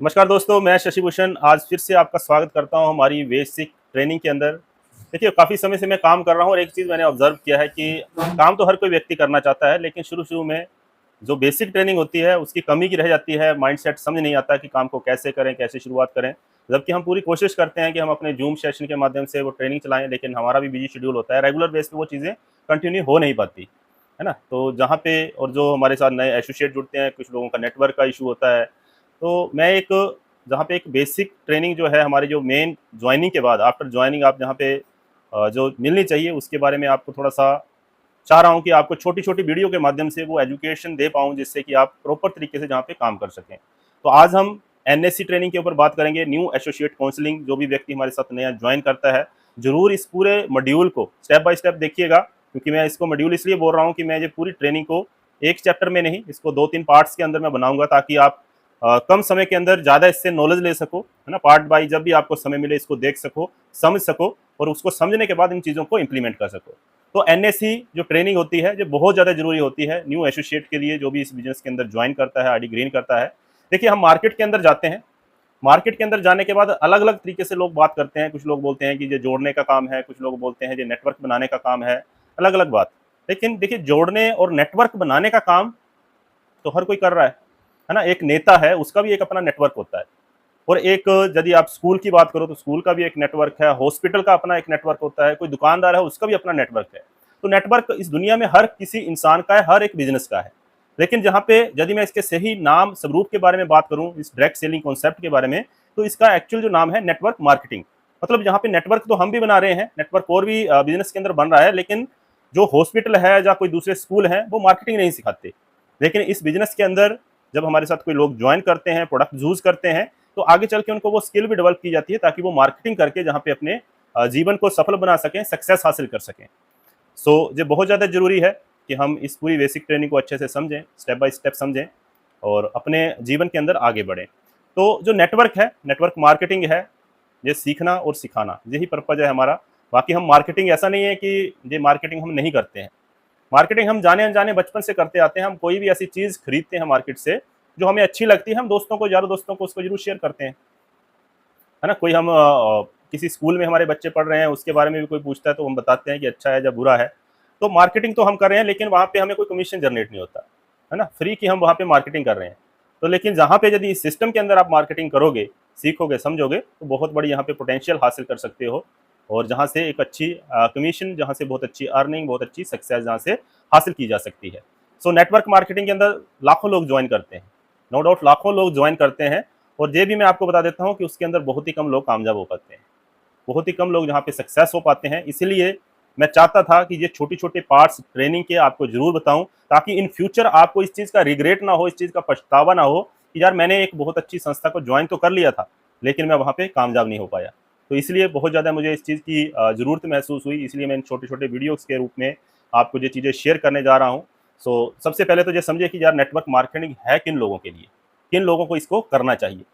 नमस्कार दोस्तों, मैं शशि भूषण आज फिर से आपका स्वागत करता हूं हमारी बेसिक ट्रेनिंग के अंदर। देखिए, काफ़ी समय से मैं काम कर रहा हूं और एक चीज़ मैंने ऑब्जर्व किया है कि काम तो हर कोई व्यक्ति करना चाहता है, लेकिन शुरू-शुरू में जो बेसिक ट्रेनिंग होती है उसकी कमी की रह जाती है। माइंडसेट समझ नहीं आता कि काम को कैसे करें, कैसे शुरुआत करें। जबकि हम पूरी कोशिश करते हैं कि हम अपने ज़ूम सेशन के माध्यम से वो ट्रेनिंग चलाएँ, लेकिन हमारा भी बिज़ी शेड्यूल होता है, रेगुलर बेस पे वो चीज़ें कंटिन्यू हो नहीं पाती, है ना? तो जहाँ पे और जो हमारे साथ नए एसोसिएट जुड़ते हैं, कुछ लोगों का नेटवर्क का इश्यू होता है। तो मैं एक जहाँ पे एक बेसिक ट्रेनिंग जो है हमारी जो मेन जॉइनिंग के बाद आफ्टर जॉइनिंग आप जहाँ पे जो मिलनी चाहिए उसके बारे में आपको थोड़ा-सा चाह रहा हूँ कि आपको छोटी-छोटी वीडियो के माध्यम से वो एजुकेशन दे पाऊँ जिससे कि आप प्रॉपर तरीके से जहाँ पे काम कर सकें। तो आज हम एनएससी ट्रेनिंग के ऊपर बात करेंगे, न्यू एसोसिएट काउंसलिंग। जो भी व्यक्ति हमारे साथ नया जॉइन करता है, ज़रूर इस पूरे मॉड्यूल को स्टेप बाय स्टेप देखिएगा, क्योंकि मैं इसको मॉड्यूल इसलिए बोल रहा हूँ कि मैं ये पूरी ट्रेनिंग को एक चैप्टर में नहीं, इसको 2-3 पार्ट्स के अंदर मैं बनाऊँगा ताकि आप कम समय के अंदर ज़्यादा इससे नॉलेज ले सको, है ना? पार्ट बाय जब भी आपको समय मिले इसको देख सको, समझ सको और उसको समझने के बाद इन चीज़ों को इम्प्लीमेंट कर सको। तो एनएससी जो ट्रेनिंग होती है, जो बहुत ज़्यादा ज़रूरी होती है न्यू एसोसिएट के लिए, जो भी इस बिज़नेस के अंदर जॉइन करता है, आईडी ग्रीन करता है। देखिए, हम मार्केट के अंदर जाते हैं, मार्केट के अंदर जाने के बाद अलग-अलग तरीके से लोग बात करते हैं। कुछ लोग बोलते हैं कि ये जोड़ने का काम है, कुछ लोग बोलते हैं ये नेटवर्क बनाने का काम है, अलग-अलग बात। लेकिन देखिए, जोड़ने और नेटवर्क बनाने का काम तो हर कोई कर रहा है ना? एक नेता है, उसका भी एक अपना नेटवर्क होता है। और एक यदि आप स्कूल की बात करो तो स्कूल का भी एक नेटवर्क है, हॉस्पिटल का अपना एक नेटवर्क होता है, कोई दुकानदार है उसका भी अपना नेटवर्क है। तो नेटवर्क इस दुनिया में हर किसी इंसान का है, हर एक बिज़नेस का है। लेकिन जहाँ पे यदि मैं इसके सही नाम स्वरूप के बारे में बात करूँ, इस डायरेक्ट सेलिंग कॉन्सेप्ट के बारे में, तो इसका एक्चुअल जो नाम है नेटवर्क मार्केटिंग। मतलब जहाँ पे नेटवर्क तो हम भी बना रहे हैं, नेटवर्क और भी बिज़नेस के अंदर बन रहा है, लेकिन जो हॉस्पिटल है या कोई दूसरे स्कूल हैं, वो मार्केटिंग नहीं सिखाते। लेकिन इस बिज़नेस के अंदर जब हमारे साथ कोई लोग जॉइन करते हैं, प्रोडक्ट यूज़ करते हैं, तो आगे चल के उनको वो स्किल भी डेवलप की जाती है ताकि वो मार्केटिंग करके जहाँ पे अपने जीवन को सफल बना सकें, सक्सेस हासिल कर सकें। सो ये बहुत ज़्यादा ज़रूरी है कि हम इस पूरी बेसिक ट्रेनिंग को अच्छे से समझें, स्टेप बाय स्टेप समझें और अपने जीवन के अंदर आगे बढ़ें। तो जो नेटवर्क है, नेटवर्क मार्केटिंग है, ये सीखना और सिखाना, यही पर्पज़ है हमारा। बाकी हम मार्केटिंग ऐसा नहीं है कि ये मार्केटिंग हम नहीं करते हैं। मार्केटिंग हम जाने-अनजाने बचपन से करते आते हैं। हम कोई भी ऐसी चीज़ खरीदते हैं मार्केट से, जो हमें अच्छी लगती है, हम दोस्तों को, यारों दोस्तों को उसको ज़रूर शेयर करते हैं। है ना? कोई हम किसी स्कूल में हमारे बच्चे पढ़ रहे हैं, उसके बारे में भी कोई पूछता है तो हम बताते हैं कि अच्छा है या बुरा है। तो मार्केटिंग तो हम कर रहे हैं, लेकिन वहाँ पे हमें कोई कमीशन जनरेट नहीं होता, है ना? फ्री की हम वहाँ पे मार्केटिंग कर रहे हैं। तो लेकिन जहाँ पे यदि इस सिस्टम के अंदर आप मार्केटिंग करोगे, सीखोगे, समझोगे, तो बहुत बड़ी यहाँ पे पोटेंशियल हासिल कर सकते हो और जहाँ से एक अच्छी कमीशन, जहाँ से बहुत अच्छी अर्निंग, बहुत अच्छी सक्सेस जहाँ से हासिल की जा सकती है। सो नेटवर्क मार्केटिंग के अंदर लाखों लोग जॉइन करते हैं, नो डाउट लाखों लोग जॉइन करते हैं और ये भी मैं आपको बता देता हूँ कि उसके अंदर बहुत ही कम लोग कामयाब हो पाते हैं। बहुत ही कम लोग जहाँ पे सक्सेस हो पाते हैं। इसीलिए मैं चाहता था कि ये छोटे-छोटे पार्ट्स ट्रेनिंग के आपको ज़रूर बताऊँ, ताकि इन फ्यूचर आपको इस चीज़ का रिग्रेट ना हो, इस चीज़ का पछतावा ना हो कि यार मैंने एक बहुत अच्छी संस्था को जॉइन तो कर लिया था, लेकिन मैं वहाँ पे कामयाब नहीं हो पाया। तो इसलिए बहुत ज़्यादा मुझे इस चीज़ की ज़रूरत महसूस हुई, इसलिए मैं इन छोटे-छोटे वीडियोज़ के रूप में आपको ये चीज़ें शेयर करने जा रहा हूँ। सो सबसे पहले तो ये समझिए कि यार नेटवर्क मार्केटिंग है किन लोगों के लिए? किन लोगों को इसको करना चाहिए?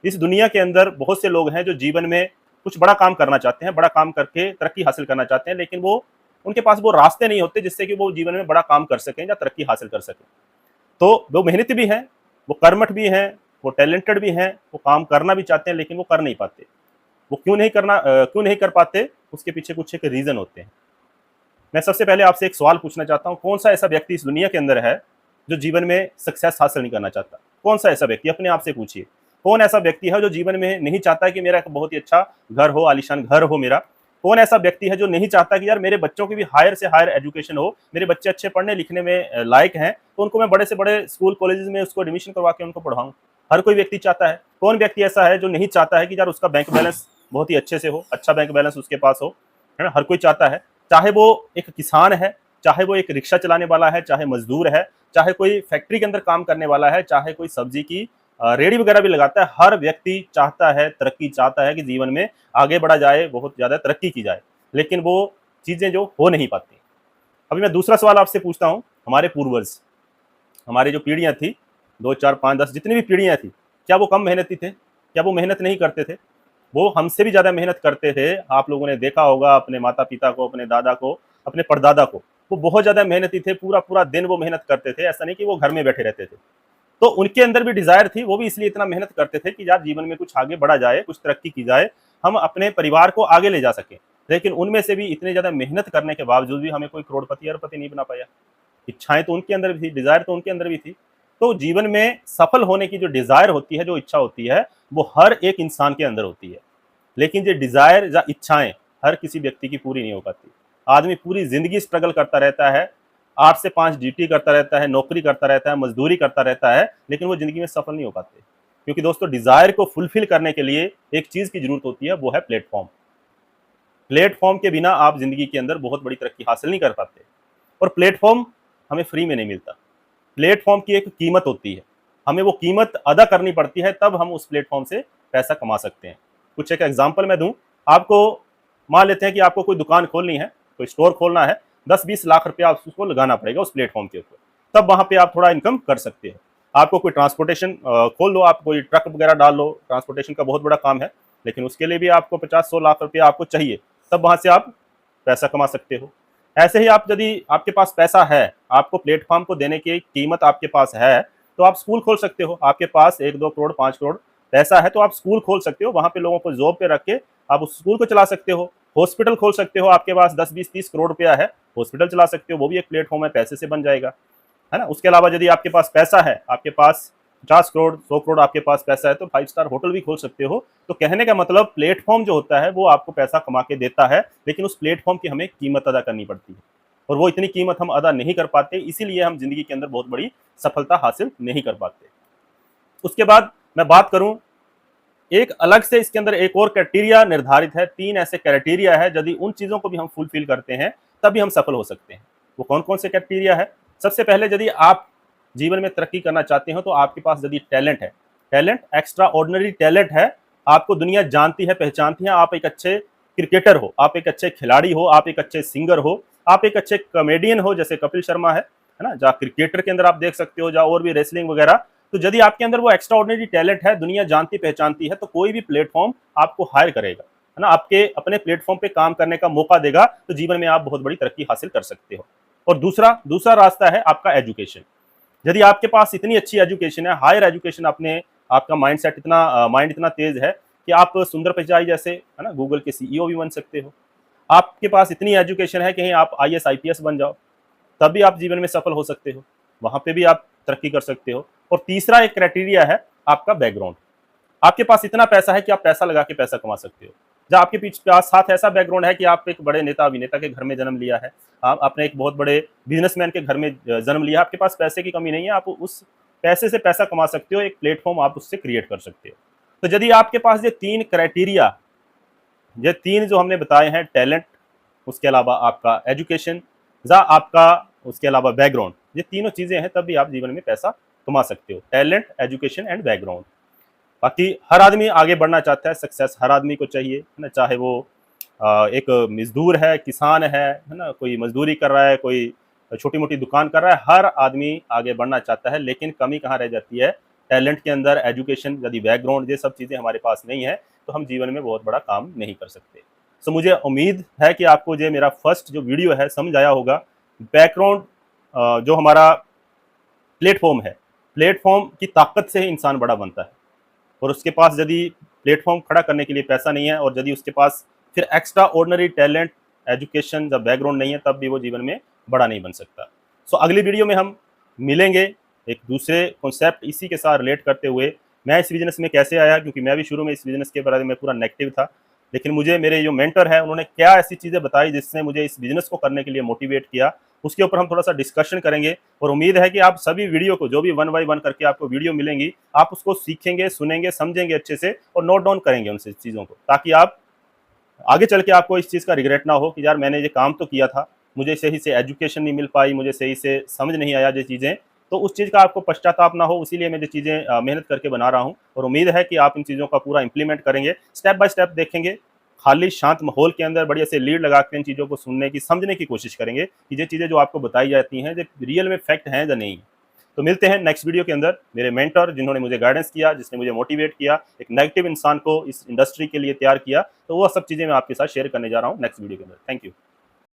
इस दुनिया के अंदर बहुत से लोग हैं जो जीवन में कुछ बड़ा काम करना चाहते हैं, बड़ा काम करके तरक्की हासिल करना चाहते हैं, लेकिन वो उनके पास वो रास्ते नहीं होते जिससे कि वो जीवन में बड़ा काम कर सकें या तरक्की हासिल कर सकें। तो वो मेहनती भी हैं, वो कर्मठ भी हैं, वो टैलेंटेड भी हैं, वो काम करना भी चाहते हैं लेकिन वो कर नहीं पाते। वो क्यों नहीं कर पाते, उसके पीछे कुछ एक रीज़न होते हैं। मैं सबसे पहले आपसे एक सवाल पूछना चाहता हूँ, कौन-सा ऐसा व्यक्ति इस दुनिया के अंदर है, जो जीवन में सक्सेस हासिल नहीं करना चाहता? कौन-सा ऐसा व्यक्ति? अपने आप से पूछिए। कौन ऐसा व्यक्ति है जो जीवन में नहीं चाहता कि मेरा एक बहुत ही अच्छा घर हो, आलीशान घर हो मेरा? कौन ऐसा व्यक्ति है जो नहीं चाहता कि यार मेरे बच्चों की भी हायर से हायर एजुकेशन हो, मेरे बच्चे अच्छे पढ़ने-लिखने में लायक हैं, तो उनको मैं बड़े से बड़े स्कूल, कॉलेजेस में उसको एडमिशन करवा के उनको पढ़ाऊँ? हर कोई व्यक्ति चाहता है। कौन व्यक्ति ऐसा है जो नहीं चाहता है कि यार उसका बैंक बैलेंस बहुत ही अच्छे से हो, अच्छा बैंक बैलेंस उसके पास हो, है ना? हर कोई चाहता है। चाहे वो एक किसान है, चाहे वो एक रिक्शा चलाने वाला है, चाहे मज़दूर है, चाहे कोई फैक्ट्री के अंदर काम करने वाला है, चाहे कोई सब्जी की रेहड़ी वगैरह भी लगाता है, हर व्यक्ति चाहता है, तरक्की चाहता है कि जीवन में आगे बढ़ा जाए, बहुत ज़्यादा तरक्की की जाए। लेकिन वो चीज़ें जो हो नहीं पाती। अभी मैं दूसरा सवाल आपसे पूछता हूँ, हमारे पूर्वज, हमारी जो पीढ़ियाँ थी, 2, 4, 5, 10 जितनी भी पीढ़ियाँ थी, क्या वो कम मेहनती थे? क्या वो मेहनत नहीं करते थे? वो हमसे भी ज़्यादा मेहनत करते थे। आप लोगों ने देखा होगा अपने माता-पिता को, अपने दादा को, अपने परदादा को। वो बहुत ज़्यादा मेहनती थे, पूरा-पूरा दिन वो मेहनत करते थे। ऐसा नहीं कि वो घर में बैठे रहते थे। तो उनके अंदर भी डिजायर थी, वो भी इसलिए इतना मेहनत करते थे कि यार जीवन में कुछ आगे बढ़ा जाए, कुछ तरक्की की जाए, हम अपने परिवार को आगे ले जा सकें। लेकिन उनमें से भी इतने ज्यादा मेहनत करने के बावजूद भी हमें कोई करोड़पति अरबपति नहीं बना पाया। इच्छाएं तो उनके अंदर भी थी, डिजायर तो उनके अंदर भी थी। तो जीवन में सफल होने की जो डिजायर होती है, जो इच्छा होती है, वो हर एक इंसान के अंदर होती है। लेकिन जो डिजायर या इच्छाएं हर किसी व्यक्ति की पूरी नहीं हो पाती। आदमी पूरी जिंदगी स्ट्रगल करता रहता है, 8 से 5 ड्यूटी करता रहता है, नौकरी करता रहता है, मजदूरी करता रहता है, लेकिन वो जिंदगी में सफल नहीं हो पाते। क्योंकि दोस्तों, डिजायर को फुलफिल करने के लिए एक चीज की जरूरत होती है, वो है प्लेटफॉर्म। प्लेटफॉर्म के बिना आप जिंदगी के अंदर बहुत बड़ी तरक्की हासिल नहीं कर पाते। और प्लेटफॉर्म हमें फ्री में नहीं मिलता। प्लेटफॉर्म की एक कीमत होती है, हमें वो कीमत अदा करनी पड़ती है, तब हम उस प्लेटफॉर्म से पैसा कमा सकते हैं। कुछ एक एग्जांपल मैं दूं आपको। मान लेते हैं कि आपको कोई दुकान खोलनी है, कोई स्टोर खोलना है, 10-20 लाख रुपया आप उसको लगाना पड़ेगा उस प्लेटफॉर्म के ऊपर, तब वहां पे आप थोड़ा इनकम कर सकते हो। आपको कोई ट्रांसपोर्टेशन खोल लो, आप कोई ट्रक वगैरह डाल लो, ट्रांसपोर्टेशन का बहुत बड़ा काम है, लेकिन उसके लिए भी आपको 50-100 लाख रुपया आपको चाहिए, तब वहां से आप पैसा कमा सकते हो। ऐसे ही आप, यदि आपके पास पैसा है, आपको प्लेटफॉर्म को देने की कीमत आपके पास है, तो आप स्कूल खोल सकते हो। आपके पास 1-2 करोड़ 5 करोड़ पैसा है, तो आप स्कूल खोल सकते हो, वहां पे लोगों को जॉब पे रख के आप उस स्कूल को चला सकते हो। हॉस्पिटल खोल सकते हो, आपके पास 10-20-30 करोड़ रुपया है, हॉस्पिटल चला सकते हो, वो भी एक प्लेटफॉर्म है, पैसे से बन जाएगा, है ना। उसके अलावा यदि आपके पास पैसा है, आपके पास 50 करोड़ 100 करोड़ आपके पास पैसा है, तो 5 स्टार होटल भी खोल सकते हो। तो कहने का मतलब, प्लेटफॉर्म जो होता है वो आपको पैसा कमा के देता है, लेकिन उस प्लेटफॉर्म की हमें कीमत अदा करनी पड़ती है, और वो इतनी कीमत हम अदा नहीं कर पाते, इसीलिए हम जिंदगी के अंदर बहुत बड़ी सफलता हासिल नहीं कर पाते। उसके बाद मैं बात करूं, एक अलग से इसके अंदर एक और क्राइटेरिया निर्धारित है। 3 ऐसे क्राइटेरिया है, यदि उन चीजों को भी हम फुलफिल करते हैं, तभी हम सफल हो सकते हैं। वो कौन कौन से क्राइटेरिया है? सबसे पहले, यदि आप जीवन में तरक्की करना चाहते हो, तो आपके पास यदि टैलेंट है, टैलेंट, एक्स्ट्रा ऑर्डिनरी टैलेंट है, आपको दुनिया जानती है, पहचानती है, आप एक अच्छे क्रिकेटर हो, आप एक अच्छे खिलाड़ी हो, आप एक अच्छे सिंगर हो, आप एक अच्छे कॉमेडियन हो, जैसे कपिल शर्मा है ना, जहाँ क्रिकेटर के अंदर आप देख सकते हो, जहाँ और भी रेसलिंग वगैरह। तो यदि आपके अंदर वो एक्स्ट्रा ऑर्डिनरी टैलेंट है, दुनिया जानती पहचानती है, तो कोई भी प्लेटफॉर्म आपको हायर करेगा, है ना, आपके अपने प्लेटफॉर्म पे काम करने का मौका देगा, तो जीवन में आप बहुत बड़ी तरक्की हासिल कर सकते हो। और दूसरा रास्ता है आपका एजुकेशन। यदि आपके पास इतनी अच्छी एजुकेशन है, हायर एजुकेशन, आपका माइंड इतना तेज है कि आप सुंदर पिचाई जैसे, है ना, गूगल के सीईओ भी बन सकते हो। आपके पास इतनी एजुकेशन है कि आप आईएएस आईपीएस बन जाओ, तब भी आप जीवन में सफल हो सकते हो, वहां पे भी आप तरक्की कर सकते हो। और तीसरा एक क्राइटेरिया है आपका बैकग्राउंड। आपके पास इतना पैसा है कि आप पैसा लगा के पैसा कमा सकते हो। जब आपके पीछे साथ ऐसा बैकग्राउंड है कि आप एक बड़े नेता अभिनेता के घर में जन्म लिया है, आपने एक बहुत बड़े बिजनेसमैन के घर में जन्म लिया, आपके पास पैसे की कमी नहीं है, आप उस पैसे से पैसा कमा सकते हो, एक प्लेटफॉर्म आप उससे क्रिएट कर सकते हो। तो यदि आपके पास ये 3 क्राइटेरिया, ये 3 जो हमने बताए हैं, टैलेंट, उसके अलावा आपका एजुकेशन, या आपका उसके अलावा बैकग्राउंड, ये तीनों चीजें हैं, तब भी आप जीवन में पैसा कमा सकते हो। Talent, education and background. बाकी हर आदमी आगे बढ़ना चाहता है, सक्सेस हर आदमी को चाहिए, है ना, चाहे वो एक मजदूर है, किसान है ना, कोई मजदूरी कर रहा है, कोई छोटी मोटी दुकान कर रहा है, हर आदमी आगे बढ़ना चाहता है। लेकिन कमी कहाँ रह जाती है? टैलेंट के अंदर, एजुकेशन, यदि बैकग्राउंड, ये सब चीज़ें हमारे पास नहीं है, तो हम जीवन में बहुत बड़ा काम नहीं कर सकते। सो मुझे उम्मीद है कि आपको जो मेरा फर्स्ट जो वीडियो है समझ आया होगा। बैकग्राउंड जो हमारा प्लेटफॉर्म है, प्लेटफॉर्म की ताकत से ही इंसान बड़ा बनता है। और उसके पास यदि प्लेटफॉर्म खड़ा करने के लिए पैसा नहीं है, और यदि उसके पास फिर एक्स्ट्रा ऑर्डिनरी टैलेंट, एजुकेशन या बैकग्राउंड नहीं है, तब भी वो जीवन में बड़ा नहीं बन सकता। सो अगली वीडियो में हम मिलेंगे एक दूसरे कॉन्सेप्ट इसी के साथ रिलेट करते हुए। मैं इस बिजनेस में कैसे आया, क्योंकि मैं भी शुरू में इस बिजनेस के बारे में पूरा नेगेटिव था, लेकिन मुझे मेरे जो मेंटर है उन्होंने क्या ऐसी चीज़ें बताई जिसने मुझे इस बिजनेस को करने के लिए मोटिवेट किया, उसके ऊपर हम थोड़ा सा डिस्कशन करेंगे। और उम्मीद है कि आप सभी वीडियो को, जो भी 1 बाय 1 करके आपको वीडियो मिलेंगी, आप उसको सीखेंगे, सुनेंगे, समझेंगे अच्छे से, और नोट डाउन करेंगे उन चीज़ों को, ताकि आप आगे चल के आपको इस चीज़ का रिग्रेट ना हो कि यार मैंने ये काम तो किया था, मुझे सही से एजुकेशन नहीं मिल पाई, मुझे सही से समझ नहीं आया ये चीज़ें, तो उस चीज़ का आपको पश्चाताप ना हो। इसीलिए मैं ये चीज़ें मेहनत करके बना रहा हूँ, और उम्मीद है कि आप इन चीज़ों का पूरा इंप्लीमेंट करेंगे, स्टेप बाय स्टेप देखेंगे, खाली शांत माहौल के अंदर बढ़िया से लीड लगा के इन चीज़ों को सुनने की, समझने की कोशिश करेंगे कि ये चीज़ें जो आपको बताई जाती हैं, ये रियल में फैक्ट हैं या नहीं। तो मिलते हैं नेक्स्ट वीडियो के अंदर। मेरे मेंटर जिन्होंने मुझे गाइडेंस किया, जिसने मुझे मोटिवेट किया, एक नेगेटिव इंसान को इस इंडस्ट्री के लिए तैयार किया, तो वो सब चीज़ें मैं आपके साथ शेयर करने जा रहा हूँ नेक्स्ट वीडियो के अंदर। Thank you.